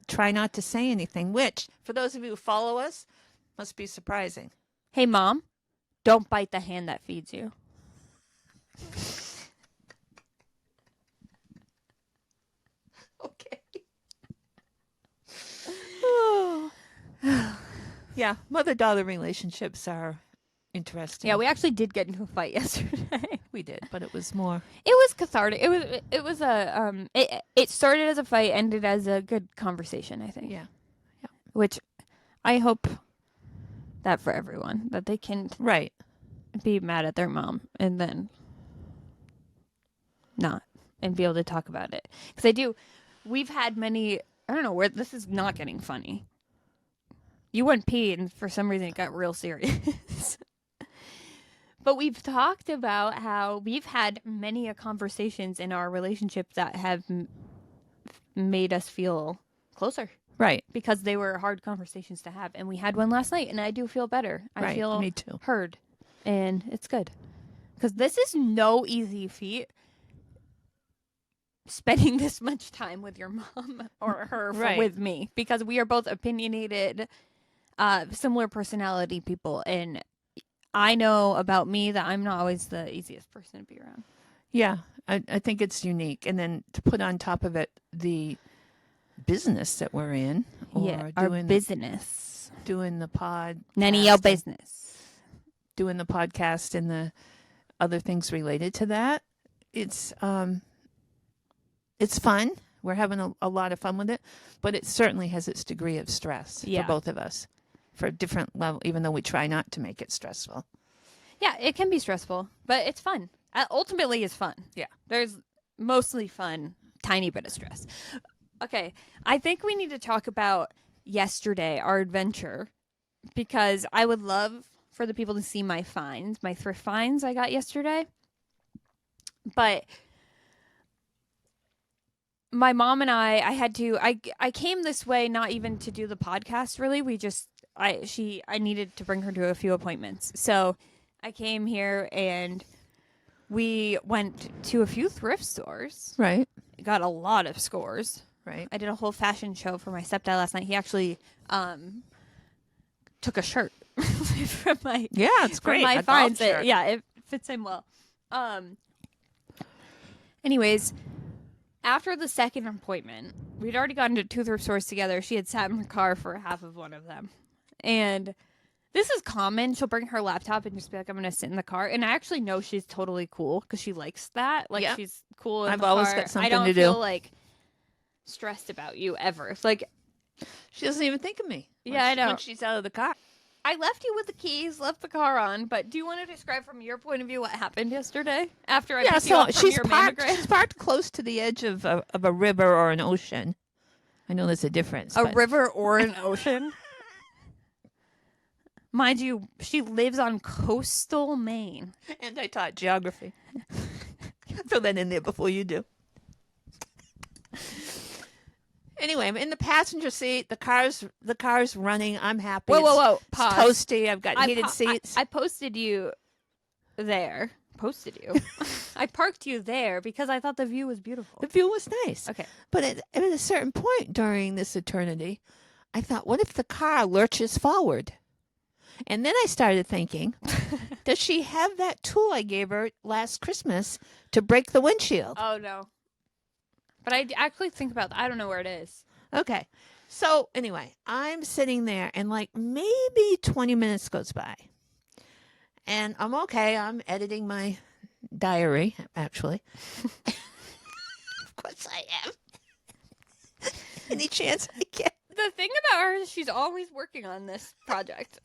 try not to say anything, which for those of you who follow us must be surprising. Hey, Mom, don't bite the hand that feeds you. Okay. Yeah, mother-daughter relationships are interesting. Yeah, we actually did get into a fight yesterday. we did, but it was more. It was cathartic. It was it started as a fight, ended as a good conversation, I think. Yeah. Which I hope that for everyone, that they can Right. be mad at their mom and then not and be able to talk about it. Because we've had many, I don't know where, this is not getting funny. You went pee and for some reason it got real serious. But we've talked about how we've had many conversations in our relationship that have made us feel closer. Right. Because they were hard conversations to have. And we had one last night, and I do feel better. I Right, feel me too. heard. And it's good. Because this is no easy feat. Spending this much time with your mom or her Right. with me. Because we are both opinionated, similar personality people. And I know about me that I'm not always the easiest person to be around. Yeah, I think it's unique. And then to put on top of it the business that we're in, or our doing business. doing the pod, None of your business. doing the podcast and the other things related to that. It's fun. We're having a lot of fun with it, but it certainly has its degree of stress Yeah. for both of us, for a different level, even though we try not to make it stressful. Yeah, it can be stressful, but it's fun. Ultimately, it's fun. Yeah. There's mostly fun, tiny bit of stress. Okay, I think we need to talk about yesterday, our adventure, because I would love for the people to see my finds, my thrift finds I got yesterday. But my mom and I came this way not even to do the podcast really. I needed to bring her to a few appointments. So I came here and we went to a few thrift stores. Right. Got a lot of scores. Right. I did a whole fashion show for my stepdad last night. He actually took a shirt from my Yeah, it's from great. my A golf finds. shirt. It fits him well. Anyways, after the second appointment, we'd already gotten to two thrift stores together. She had sat in her car for half of one of them. And this is common. She'll bring her laptop and just be like, I'm going to sit in the car. And I actually know she's totally cool because she likes that. Like, Yep. she's cool in I've the always car. got something I don't to do. feel, like, stressed about you ever. Like, She doesn't even think of me. Yeah, I know. When she's out of the car. I left you with the keys, left the car on, but do you want to describe from your point of view what happened yesterday after I picked you up from your mammogram? She's parked close to the edge of a river or an ocean. I know there's a difference. A but- river or an ocean? Mind you, she lives on coastal Maine. And I taught geography. Throw that in there before you do. Anyway, I'm in the passenger seat. The car's running. I'm happy. Whoa. It's Pause. toasty. I've got heated seats. I posted you there. Posted you. I parked you there because I thought the view was beautiful. The view was nice. Okay. But at a certain point during this eternity, I thought, what if the car lurches forward? And then I started thinking, does she have that tool I gave her last Christmas to break the windshield? Oh, no. But I actually think about that. I don't know where it is. Okay. So anyway, I'm sitting there and like maybe 20 minutes goes by. And I'm okay. I'm editing my diary, actually. Of course I am. Any chance I get. The thing about her is she's always working on this project.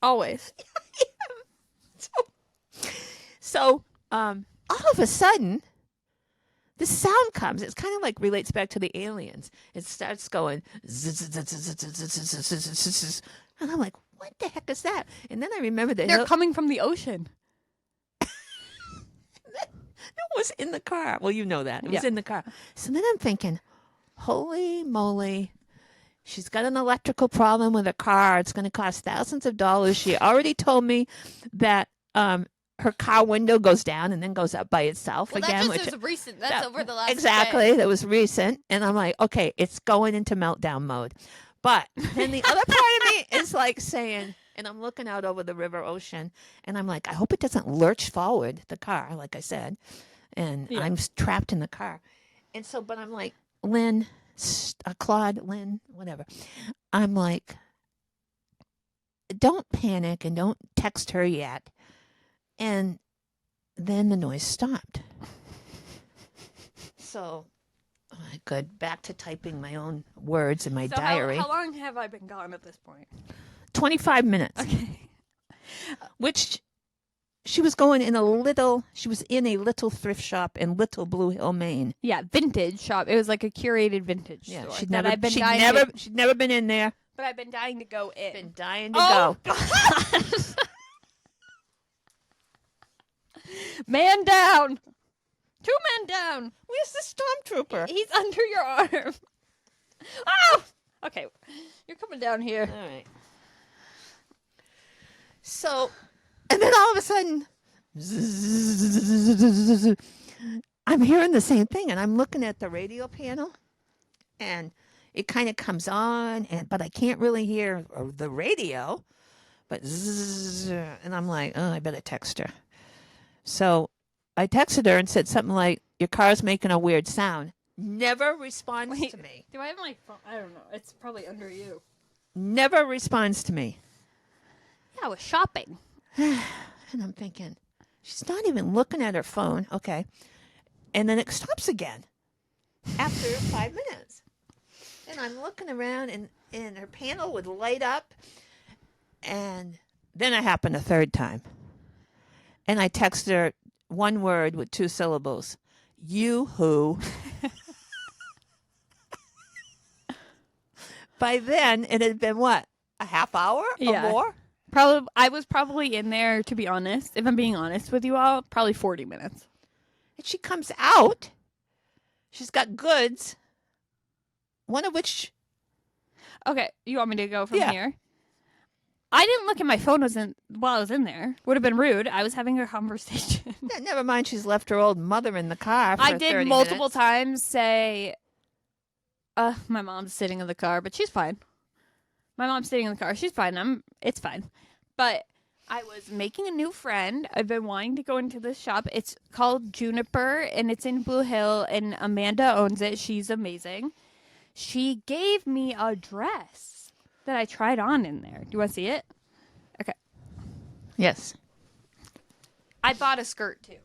Always. So all of a sudden, this sound comes. It's kind of like relates back to the aliens. It starts going, and I'm like, what the heck is that? And then I remember that They're coming from the ocean. it was in the car. Well, you know that. It was Yeah. in the car. So then I'm thinking, holy moly. She's got an electrical problem with her car. It's going to cost thousands of dollars. She already told me that her car window goes down and then goes up by itself again. That just was recent. That's over the last Exactly. day. That was recent. And I'm like, okay, it's going into meltdown mode. But then the other part of me is like saying, and I'm looking out over the river ocean, and I'm like, I hope it doesn't lurch forward, the car, like I said. And Yeah. I'm trapped in the car. And so, but I'm like, Lynn, Claude, Lynn, whatever. I'm like, don't panic and don't text her yet. And then the noise stopped. So, good. Back to typing my own words in my So diary. How long have I been gone at this point? 25 minutes. Okay. Which she was going in a little thrift shop in Little Blue Hill, Maine. Yeah, vintage shop. It was like a curated vintage store. she'd that never, I've been she'd dying never, to, she'd never been in there. but I've been dying to go in. Been dying to Oh, go. Man down. 2 men down. Where's the stormtrooper? He's under your arm. Oh! Okay. You're coming down here. All right. So, and then all of a sudden, I'm hearing the same thing, and I'm looking at the radio panel, and it kind of comes on, but I can't really hear the radio, but and I'm like, oh, I better text her. So I texted her and said something like, your car's making a weird sound. Never responds to me. Do I have my phone? I don't know. It's probably under you. Never responds to me. Yeah, I was shopping. And I'm thinking, she's not even looking at her phone. Okay. And then it stops again after 5 minutes. And I'm looking around, and her panel would light up. And then it happened a third time. And I texted her one word with 2 syllables. You who? By then, it had been what? A half hour or more? I was probably in there, to be honest, if I'm being honest with you all, probably 40 minutes. And she comes out. She's got goods. One of which, Okay, you want me to go from Yeah. here? I didn't look at my phone while I was in there. Would have been rude. I was having a conversation. never mind, she's left her old mother in the car for I did 30 multiple minutes. times say, My mom's sitting in the car, but she's fine. My mom's sitting in the car. She's fine. It's fine. But I was making a new friend. I've been wanting to go into this shop. It's called Juniper, and it's in Blue Hill, and Amanda owns it. She's amazing. She gave me a dress that I tried on in there. Do you want to see it? Okay. Yes. I bought a skirt, too.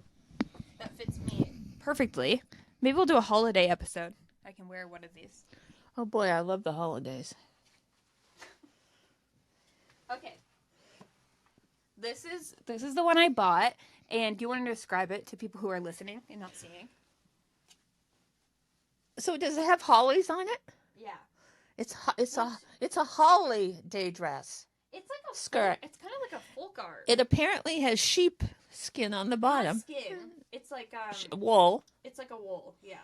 That fits me perfectly. Maybe we'll do a holiday episode. I can wear one of these. Oh boy, I love the holidays. Okay. This is the one I bought, and do you want to describe it to people who are listening and not seeing? So does it have hollies on it? Yeah. It's a holiday dress. It's like a skirt. It's kind of like a folk art. It apparently has sheep skin on the bottom. Not skin. It's like Wool. It's like a wool. Yeah.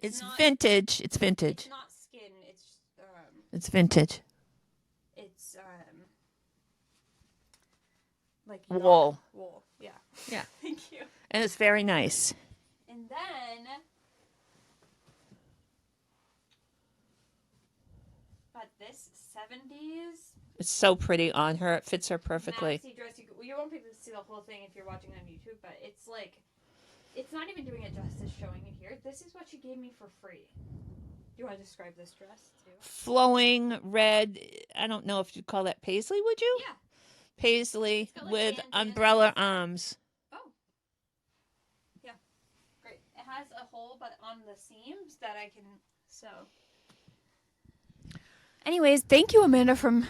It's not, vintage. It's vintage. It's not skin. It's vintage. It's like wool. Wool. Yeah. Yeah. Thank you. And it's very nice. And then but this 70s It's so pretty on her. It fits her perfectly. maxi dress. You won't be able to see the whole thing if you're watching on YouTube, but it's like, it's not even doing it justice showing it here. This is what she gave me for free. Do you want to describe this dress too? Flowing red. I don't know if you'd call that paisley, would you? Yeah. Paisley got, like, with bandanas. umbrella arms. Oh. Yeah. Great. It has a hole, but on the seams that I can sew. Anyways, thank you, Amanda from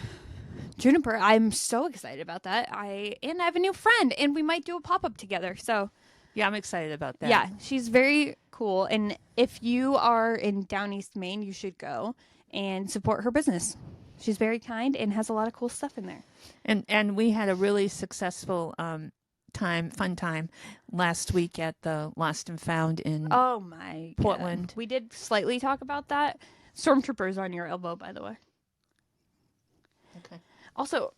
Juniper. I'm so excited about that. I have a new friend, and we might do a pop-up together. So Yeah, I'm excited about that. yeah, she's very cool. And if you are in Down East Maine, you should go and support her business. She's very kind and has a lot of cool stuff in there. And we had a really successful fun time last week at the Lost and Found in Oh my God. Portland. We did slightly talk about that. Stormtroopers on your elbow, by the way. Okay. Also,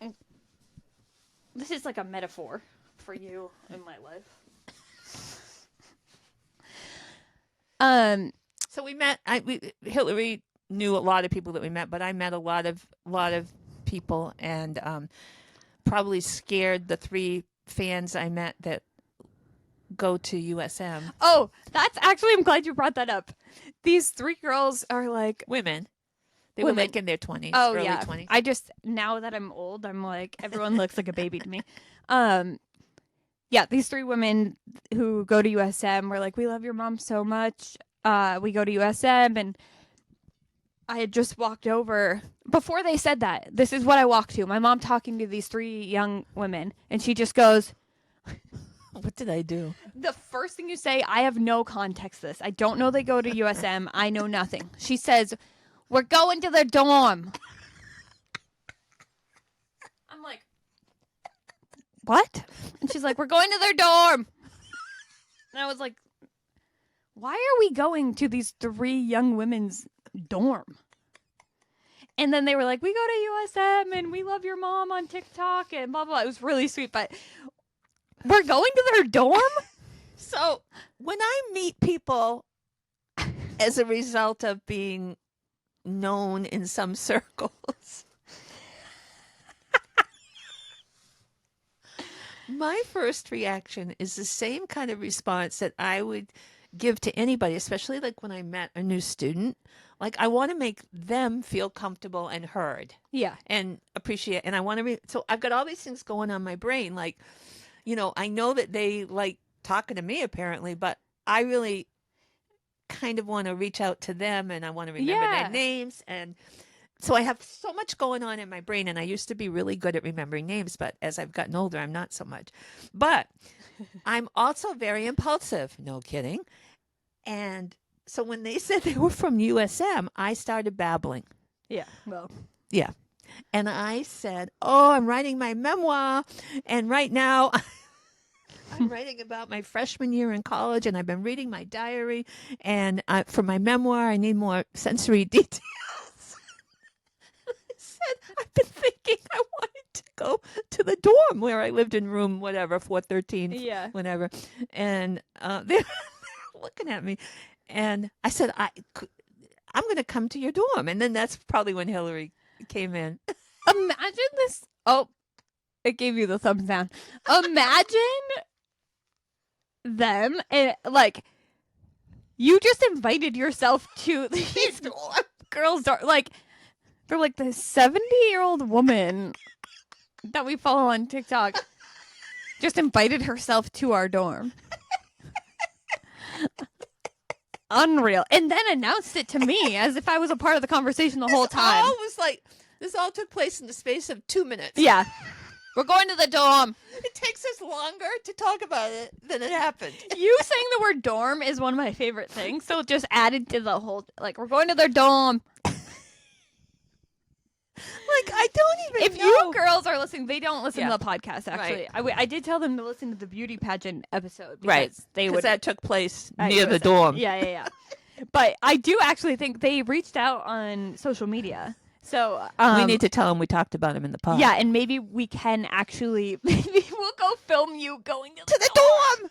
this is like a metaphor for you in my life. So we met. Hillary knew a lot of people that we met, but I met a lot of people, and probably scared the 3 fans I met that go to USM. Oh, that's actually, I'm glad you brought that up. These 3 girls are like Women. They were Women. like in their 20s, oh early yeah. 20s. I just, now that I'm old, I'm like, everyone looks like a baby to me. Yeah, these 3 women who go to USM were like, we love your mom so much. We go to USM, and I had just walked over. Before they said that, this is what I walked to. My mom talking to these 3 young women, and she just goes, What did I do? the first thing you say, I have no context to this. I don't know they go to USM. I know nothing. She says, we're going to their dorm. I'm like, what? And she's like, we're going to their dorm. And I was like, why are we going to these 3 young women's dorm? And then they were like, we go to USM and we love your mom on TikTok and blah, blah. It was really sweet, but we're going to their dorm? So when I meet people as a result of being known in some circles, my first reaction is the same kind of response that I would give to anybody, especially like when I met a new student. Like, I want to make them feel comfortable and heard Yeah. and appreciate. And I want to, so I've got all these things going on my brain. Like, I know that they like talking to me apparently, but I really kind of want to reach out to them, and I want to remember Yeah. their names. And so I have so much going on in my brain, and I used to be really good at remembering names, but as I've gotten older, I'm not so much. But I'm also very impulsive. No kidding. And so when they said they were from USM, I started babbling. Yeah. Well. Yeah. And I said, oh, I'm writing my memoir. And right now I'm writing about my freshman year in college, and I've been reading my diary. And for my memoir, I need more sensory details. I said, I've been thinking I wanted to go to the dorm where I lived in room, whatever, 413, Yeah. whatever. And they're looking at me. And I said, I'm going to come to your dorm. And then that's probably when Hillary came in. Imagine this. Oh, it gave you the thumbs down. Imagine them and like you just invited yourself to these girls' dorm. Like they're like the 70-year-old woman that we follow on TikTok just invited herself to our dorm. Unreal. And then announced it to me as if I was a part of the conversation the whole time. All was like, this all took place in the space of 2 minutes. Yeah. We're going to the dorm. It takes us longer to talk about it than it happened. You saying the word dorm is one of my favorite things. So just added to the whole, like, we're going to their dorm. Like, I don't even If know. you girls are listening, they don't listen Yeah. to the podcast, actually. I did tell them to listen to the beauty pageant episode. Because Right. They Because would. that took place at near the USM. dorm. Yeah. But I do actually think they reached out on social media. So We need to tell them we talked about him in the pod. Yeah, and maybe we can actually, maybe we'll go film you going to To the dorm!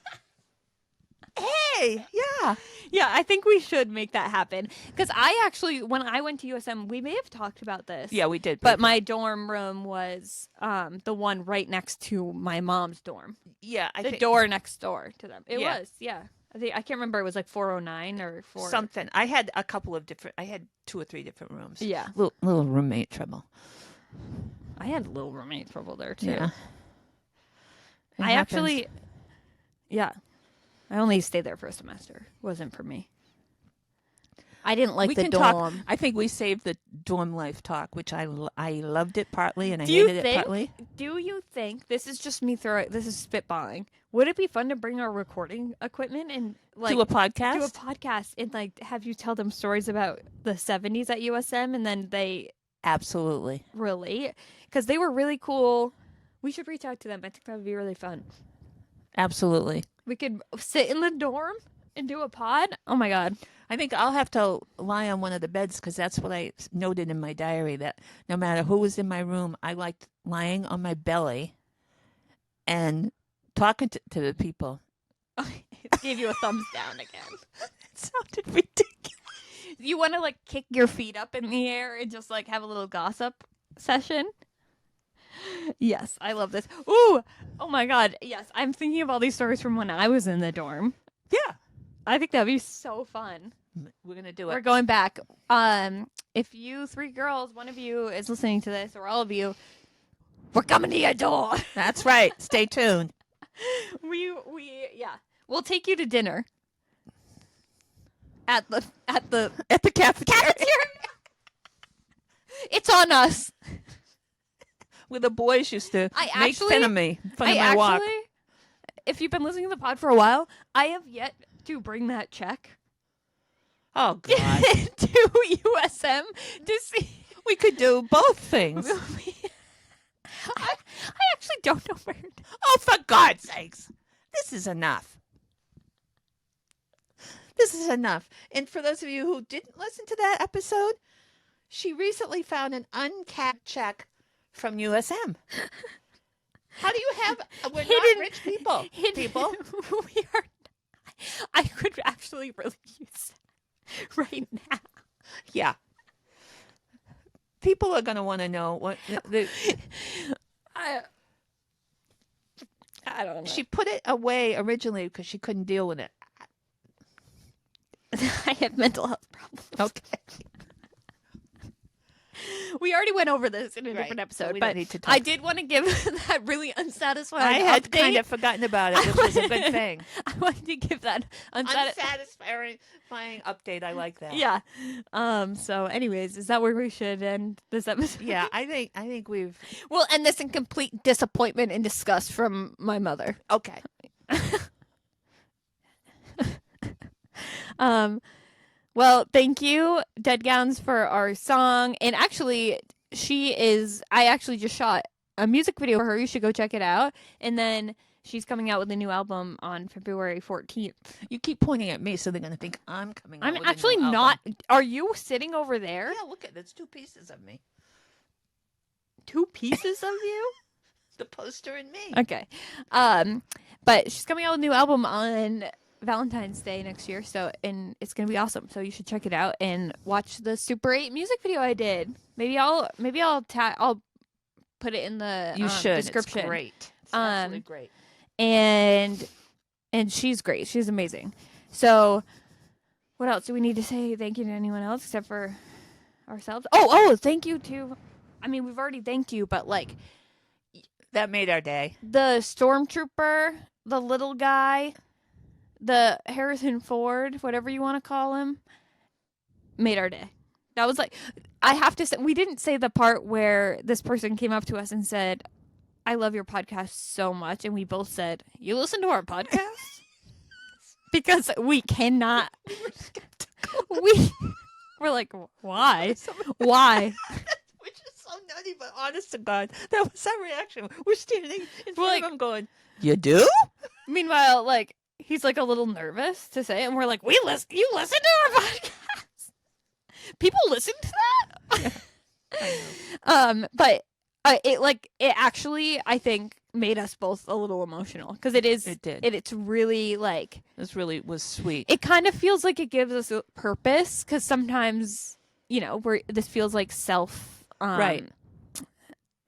Hey, yeah. Yeah, I think we should make that happen. Because I actually, when I went to USM, we may have talked about this. Yeah, we did. But my dorm room was the one right next to my mom's dorm. yeah, I The think door next door to them. It Yeah. was, yeah. I can't remember. It was like 409 or 4. something. I had a couple of different. I had 2 or 3 different rooms. Yeah. Little roommate trouble. I had little roommate trouble there too. Yeah. It I happens. actually, yeah. I only stayed there for a semester. It wasn't for me. I didn't like we the can dorm. talk. I think we saved the dorm life talk, which I loved it partly and I Do you hated it think- partly. Do you think this is just me throwing? This is spitballing. Would it be fun to bring our recording equipment and like Do a podcast. do a podcast and like have you tell them stories about the 70s at USM and then they Absolutely. relate because they were really cool. We should reach out to them. I think that would be really fun. Absolutely. We could sit in the dorm and do a pod. Oh my god. I think I'll have to lie on one of the beds because that's what I noted in my diary, that no matter who was in my room, I liked lying on my belly and talking to the people. Gave you a thumbs down again. It sounded ridiculous. You want to like kick your feet up in the air and just like have a little gossip session? Yes, I love this. Ooh, oh my god. Yes, I'm thinking of all these stories from when I was in the dorm. Yeah. I think that'd be so fun. We're going to do We're it. going back. If you 3 girls, one of you is listening to this, or all of you, we're coming to your door. That's right. Stay tuned. Yeah, we'll take you to dinner at the At the cafeteria. It's on us. Where the boys used to I make actually- fun of me. Fun of I my walk. actually, if you've been listening to the pod for a while, I have yet to bring that check Oh, God. to USM to see. We could do both things. I actually don't know where. Oh, for God's sakes. This is enough. This is enough. And for those of you who didn't listen to that episode, she recently found an uncapped check from USM. How do you have... We're Hidden- not rich people. People. We are. I could actually really use that right now. Yeah. People are going to want to know what... I don't know. She put it away originally because she couldn't deal with it. I have mental health problems. Okay. We already went over this in a Right, different so episode, we don't but need to talk. I did want to give that really unsatisfying I had update. kind of forgotten about it, which was a good thing. I wanted to give that Unsatisfying update. I like that. Yeah. So, anyways, is that where we should end this episode? Yeah, I think we've... We'll end this in complete disappointment and disgust from my mother. Okay. Well, thank you, Dead Gowns, for our song. And actually, I actually just shot a music video for her. You should go check it out. And then she's coming out with a new album on February 14th. You keep pointing at me, so they're going to think I'm coming out I'm with a actually new album. not. Are you sitting over there? Yeah, look at There's 2 pieces of me. 2 pieces of you? The poster and me. Okay. But she's coming out with a new album on Valentine's Day next year, so and it's gonna be awesome. So you should check it out and watch the Super 8 music video I did. I'll put it in the You should. description. It's great. It's Um, absolutely great. And she's great. She's amazing. So what else do we need to say? Thank you to anyone else except for ourselves? Oh, thank you to. I mean, we've already thanked you, but like That made our day. the stormtrooper, the little guy, the Harrison Ford, whatever you want to call him, made our day. That was like, I have to say, we didn't say the part where this person came up to us and said, I love your podcast so much. And we both said, you listen to our podcast? Because we cannot. We're like, why? Why? Which is so nutty, but honest to God, that was our reaction. We're standing in front like- of him going, you do? Meanwhile, like, he's like a little nervous to say it. And we're like, you listen to our podcast? People listen to that? But it actually, I think, made us both a little emotional because it did. It's really like This really was sweet. it kind of feels like it gives us a purpose because sometimes this feels like self Right.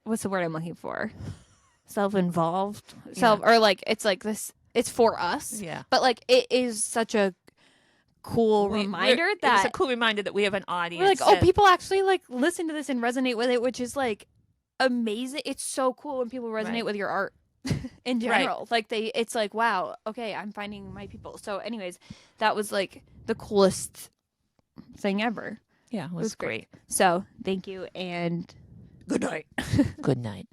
What's the word I'm looking for? Self-involved, Yeah. or like it's like this. It's for us, Yeah. but like it is such a cool reminder It's that a cool reminder that we have an audience. we're like, that- people actually like listen to this and resonate with it, which is like amazing. It's so cool when people resonate Right. with your art in general. Like it's like, wow, okay, I'm finding my people. So anyways, that was like the coolest thing ever. Yeah, it was was great. So thank you and good night. Good night.